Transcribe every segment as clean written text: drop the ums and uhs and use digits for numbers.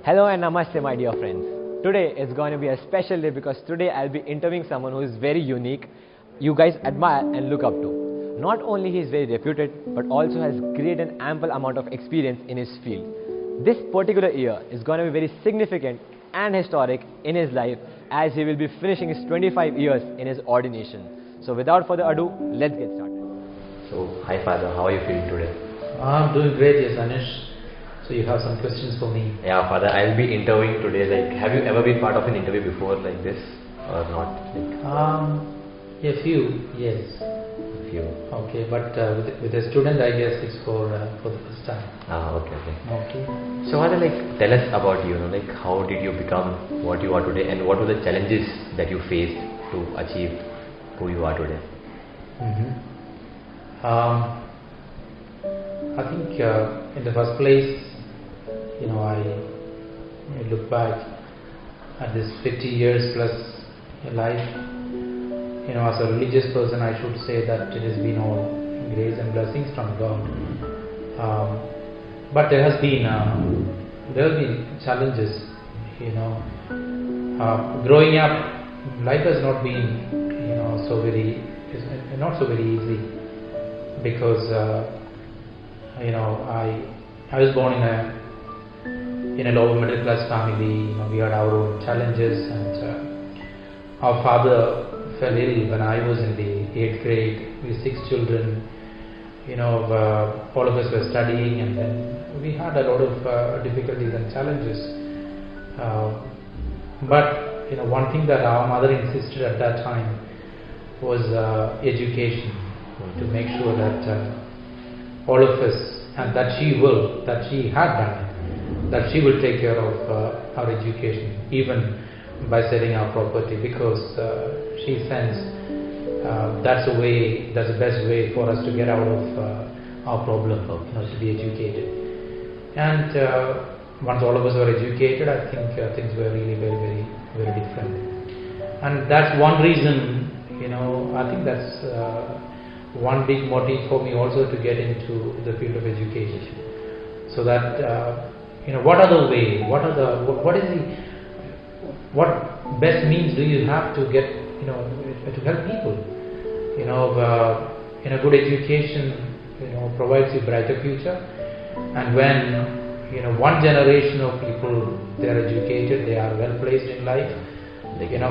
Hello and namaste, my dear friends. Today is going to be a special day because today I'll be interviewing someone who is very unique, you guys admire and look up to. Not only he is very reputed, but also has great and ample amount of experience in his field. This particular year is going to be very significant and historic in his life as he will be finishing his 25 years in his ordination. So without further ado, let's get started. So, hi Father, how are you feeling today? I'm doing great, yes, Anish. So you have some questions for me? Yeah, Father, I'll be interviewing today. Like, have you ever been part of an interview before like this, or not? A few, yes. A few. Okay, but with a student, I guess it's for the first time. Okay. Okay. So, Father, like, tell us about you. Like, how did you become what you are today, and what were the challenges that you faced to achieve who you are today? I think in the first place, I look back at this 50 years plus life. As a religious person, I should say that it has been all grace and blessings from God. But there have been challenges. Growing up, life has not been not so very easy because I was born in a lower middle class family. We had our own challenges, and our father fell ill when I was in the 8th grade. We were 6 children. All of us were studying, and then we had a lot of difficulties and challenges. But one thing that our mother insisted at that time was education, to make sure that all of us, and that she had done it, that she will take care of our education, even by selling our property, because she sensed that's the best way for us to get out of our problem, to be educated. And once all of us were educated, I think things were really very, very, very different. And that's one reason, I think that's one big motive for me also to get into the field of education, so that what best means do you have to get to help people? Good education provides you brighter future, and when one generation of people, they are educated, they are well placed in life,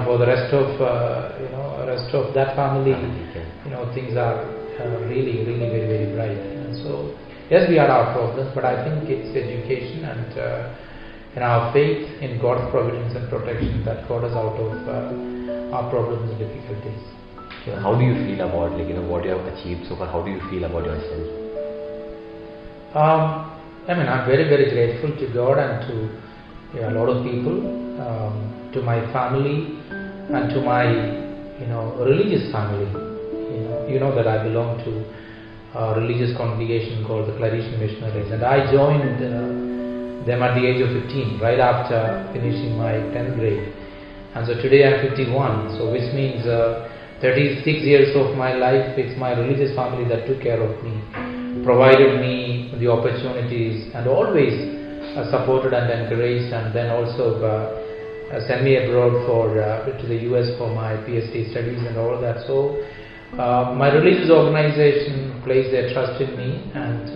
for the rest of that family, things are really, really very, very bright. And so yes, we had our problems, but I think it's education and our faith in God's providence and protection that got us out of our problems and difficulties. How do you feel about what you have achieved so far? How do you feel about yourself? I'm very, very grateful to God and to a lot of people, to my family and to my religious family. That I belong to a religious congregation called the Claret Missionaries, and I joined them at the age of 15, right after finishing my 10th grade. And so today I'm 51, so which means 36 years of my life, it's my religious family that took care of me, provided me the opportunities, and always supported and encouraged, and then also sent me abroad to the US for my PhD studies and all that. So my religious organization placed their trust in me and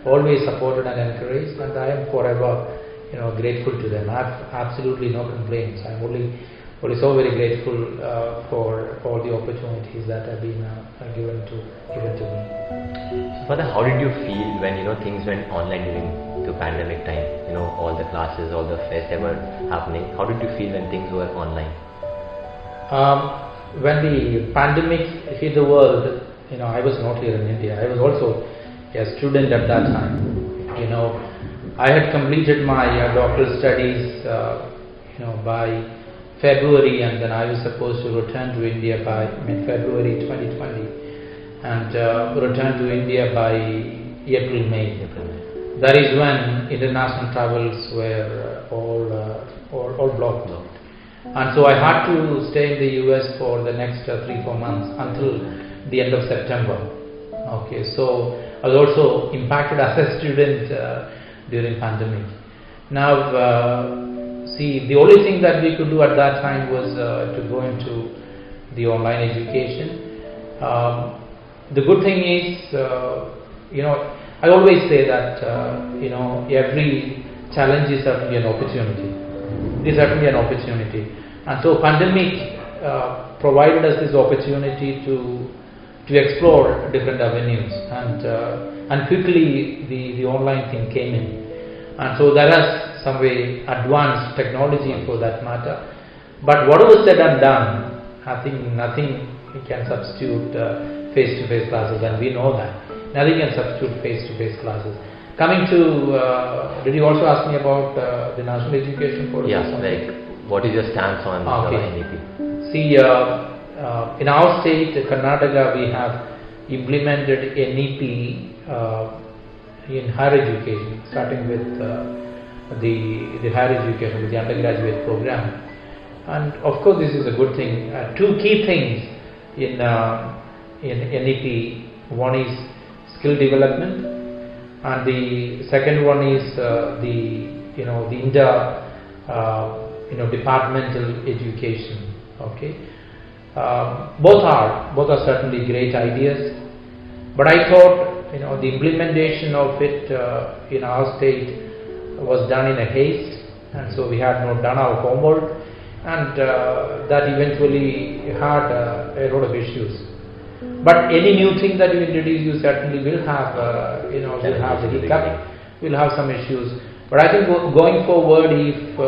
always supported and encouraged, and I am forever grateful to them. I have absolutely no complaints. I'm only so very grateful for all the opportunities that have been given to me. So, Father, how did you feel when things went online during the pandemic time? All the classes, all the fests that were happening. How did you feel when things were online? When the pandemic hit the world, I was not here in India. I was also a student at that time. I had completed my doctoral studies, by February, and then I was supposed to return to India by February 2020, and return to India by April, May. That is when international travels were all blocked. And so I had to stay in the US for the next 3-4 months until the end of September. Okay, so I was also impacted as a student during pandemic. Now, see, the only thing that we could do at that time was to go into the online education. The good thing is, I always say that every challenge is certainly an opportunity. It is certainly an opportunity, and so pandemic provided us this opportunity to explore different avenues, and quickly the online thing came in, and so there is some way advanced technology for that matter. But whatever said and done, I think nothing can substitute face-to-face classes, and we know that nothing can substitute face-to-face classes. Coming to, did you also ask me about the national education policy? Yes, like what is your stance on the NEP? See, in our state, Karnataka, we have implemented NEP in higher education, starting with the higher education, with the undergraduate program. And of course, this is a good thing. Two key things in NEP: one is skill development, and the second one is the inter departmental education. Okay, both are certainly great ideas, but I thought the implementation of it in our state was done in a haste, and so we had not done our homework, and that eventually had a lot of issues. But any new thing that you introduce, you certainly will have will have the hiccup, will have some issues. But I think going forward, if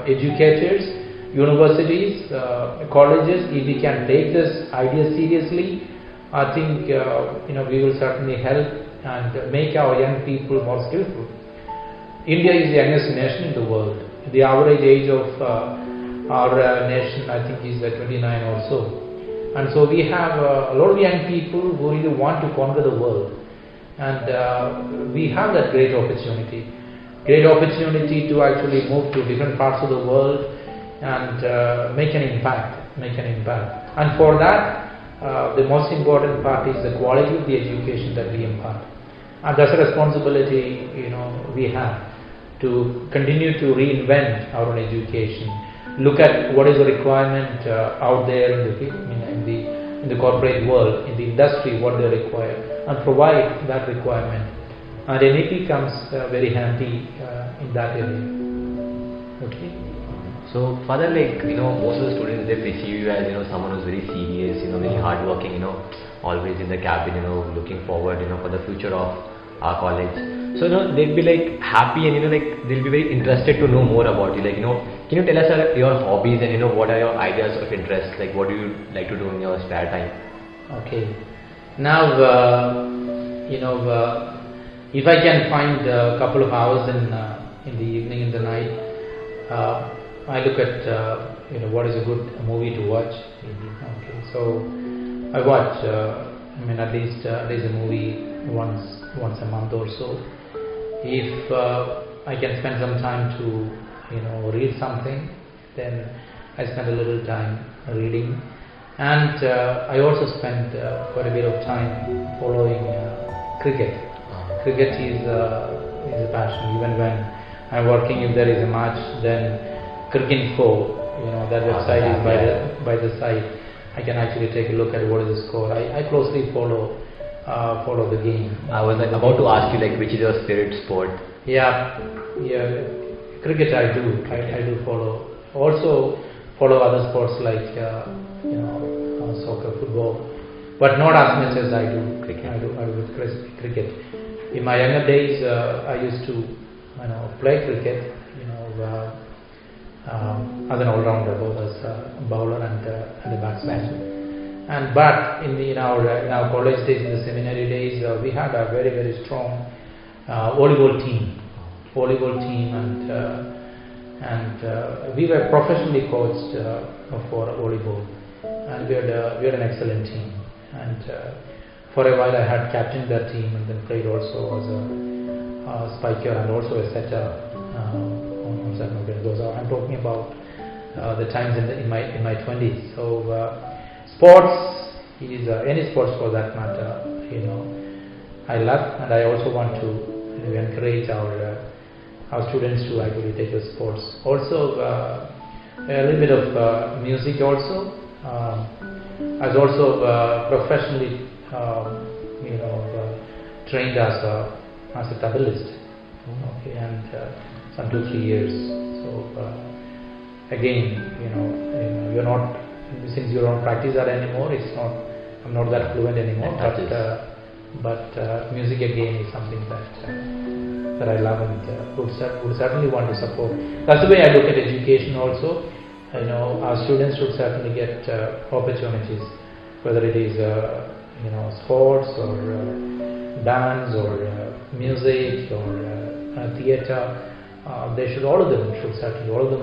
educators, universities, colleges, if we can take this idea seriously, I think we will certainly help and make our young people more skillful. India is the youngest nation in the world. The average age of our nation, I think, is 29 or so. And so we have a lot of young people who really want to conquer the world, and we have that great opportunity to actually move to different parts of the world and make an impact. And for that, the most important part is the quality of the education that we impart, and that's a responsibility we have to continue to reinvent our own education. Look at what is the requirement out there in the corporate world, in the industry, what they require, and provide that requirement. And NEP comes very handy in that area. Okay. So, Father, most of the students, they perceive you as someone who's very serious, very hardworking, always in the cabin, looking forward, for the future of our college. So, they'd be happy, and they'll be very interested to know more about you. Can you tell us your hobbies and what are your ideas of interest? What do you like to do in your spare time? Okay. Now, if I can find a couple of hours in the evening, in the night, I look at what is a good movie to watch. Okay, so I watch. At least a movie once a month or so. If I can spend some time to read something, then I spend a little time reading, and I also spend quite a bit of time following cricket. Cricket is a passion. Even when I'm working, if there is a match, then Cricinfo, that website is by the side. I can actually take a look at what is the score. I closely follow the game. I was about to ask you which is your spirit sport. Yeah, cricket I do follow. Also follow other sports like soccer, football, but not as much as I do cricket. I do cricket. In my younger days, I used to play cricket. As an all-rounder, both as a bowler and a batsman. But in our college days, in the seminary days, we had a very, very strong volleyball team, and we were professionally coached for volleyball, and we had an excellent team. And for a while, I had captained that team, and then played also as a spiker and also a setter. I'm talking about the times in my 20s. So sports is any sports for that matter. I love, and I also want to encourage our students to actually take the sports. Also, a little bit of music also. I was also professionally, trained as a tableist. Okay, and some 2-3 years. So again, you're not, since you don't practice that anymore. It's not. I'm not that fluent anymore. But music again is something that I love and would certainly want to support. That's the way I look at education also. Our students should certainly get opportunities, whether it is sports or dance or music or theatre. They should, all of them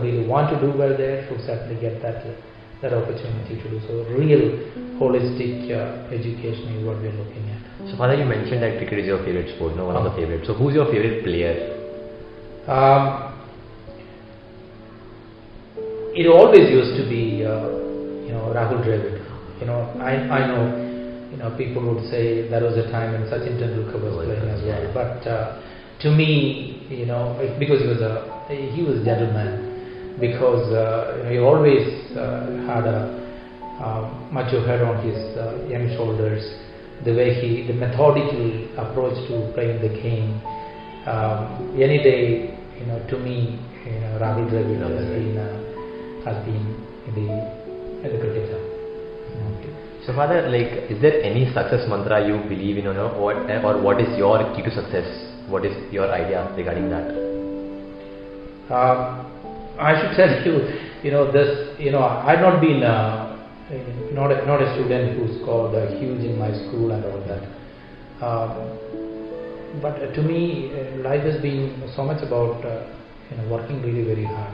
really want to do well there, should certainly get that opportunity to do so. Real holistic education is what we are looking at. So Father, you mentioned that cricket is your favorite sport, one of the favorites. So who's your favorite player? It always used to be Rahul Dravid. I know people would say there was a time when Sachin Tendulkar was playing as well. But to me, because he was a gentleman, because he always had a macho head on his young shoulders. The way the methodical approach to playing the game. Any day, to me, Rahul Dravid has been the cricketer. Okay. So Father, is there any success mantra you believe in, or what is your key to success? What is your idea regarding that? I should tell you, this, I've not been not a student who scored huge in my school and all that. But to me, life has been so much about working really very hard,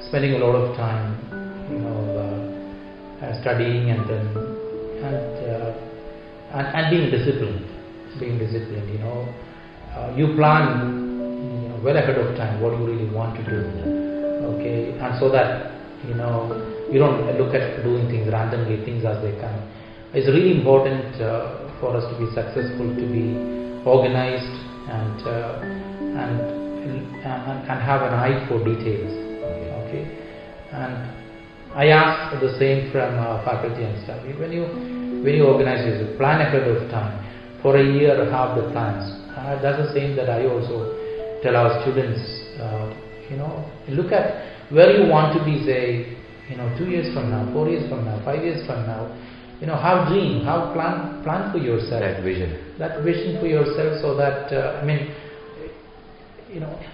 spending a lot of time, studying and being disciplined. You plan well ahead of time what you really want to do. Okay, and so that you don't look at doing things randomly, things as they come. It's really important for us to be successful, to be organized and have an eye for details. Okay, and I ask the same from faculty and staff. When you organize this, plan ahead of time. For a year, have the plans. That's the same that I also tell our students. Look at where you want to be, say, 2 years from now, 4 years from now, 5 years from now. Have dream, have plan for yourself. That vision for yourself, so that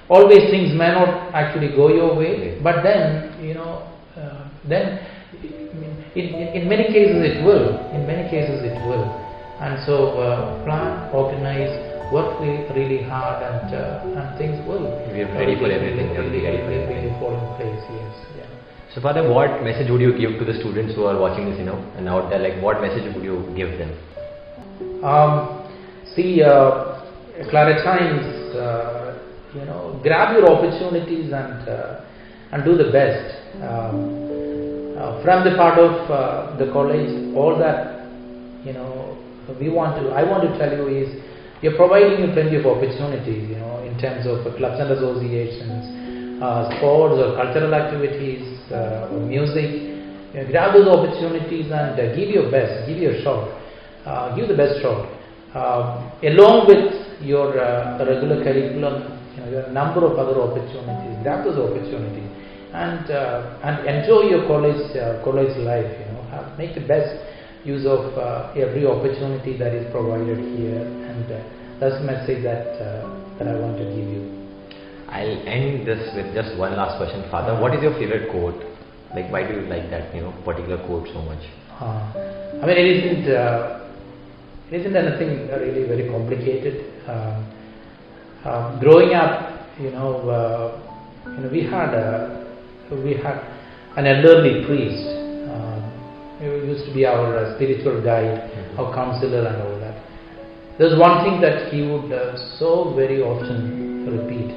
always things may not actually go your way, but then in many cases it will. And so plan, organize, work really hard, and things will. We are ready for everything. Really fall in place. Yes. Yeah. So Father, what message would you give to the students who are watching this, and out there? What message would you give them? Claret times, grab your opportunities and do the best. From the part of the college, all that I want to tell you is, you're providing you plenty of opportunities, in terms of clubs and associations, sports or cultural activities, music. Grab those opportunities and give your best, give your shot, give the best shot. Along with your regular curriculum, there are a number of other opportunities. Grab those opportunities and enjoy your college life. Make the best use of every opportunity that is provided here, and that's the message that I want to give you. I'll end this with just one last question, Father. What is your favorite quote? Why do you like that particular quote so much? It isn't anything really very complicated. Growing up, we had an elderly priest. He used to be our spiritual guide, our counselor and all that. There's one thing that he would so very often repeat.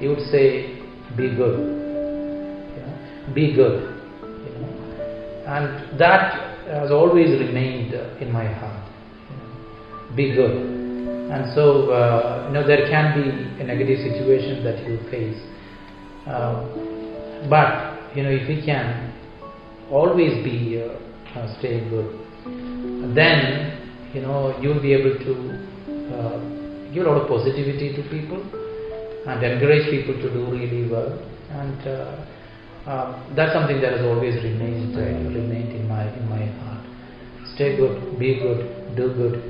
He would say, be good. Be good. And that has always remained in my heart. Be good. And so there can be a negative situation that you face, but if we can always be staying good, then you'll be able to give a lot of positivity to people and encourage people to do really well. And that's something that has always remained in my heart. Stay good, be good, do good,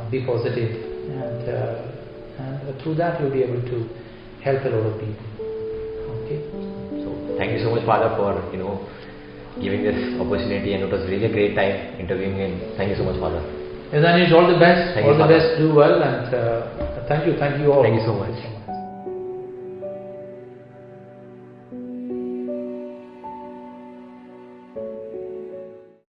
be positive, and through that you'll be able to help a lot of people. Okay. So thank you so much, Father, for giving this opportunity, and it was really a great time interviewing him. Thank you so much, Father. Yes, Anish, all the best. Thank all you, the Father. best. Do well, and thank you all. Thank you so much.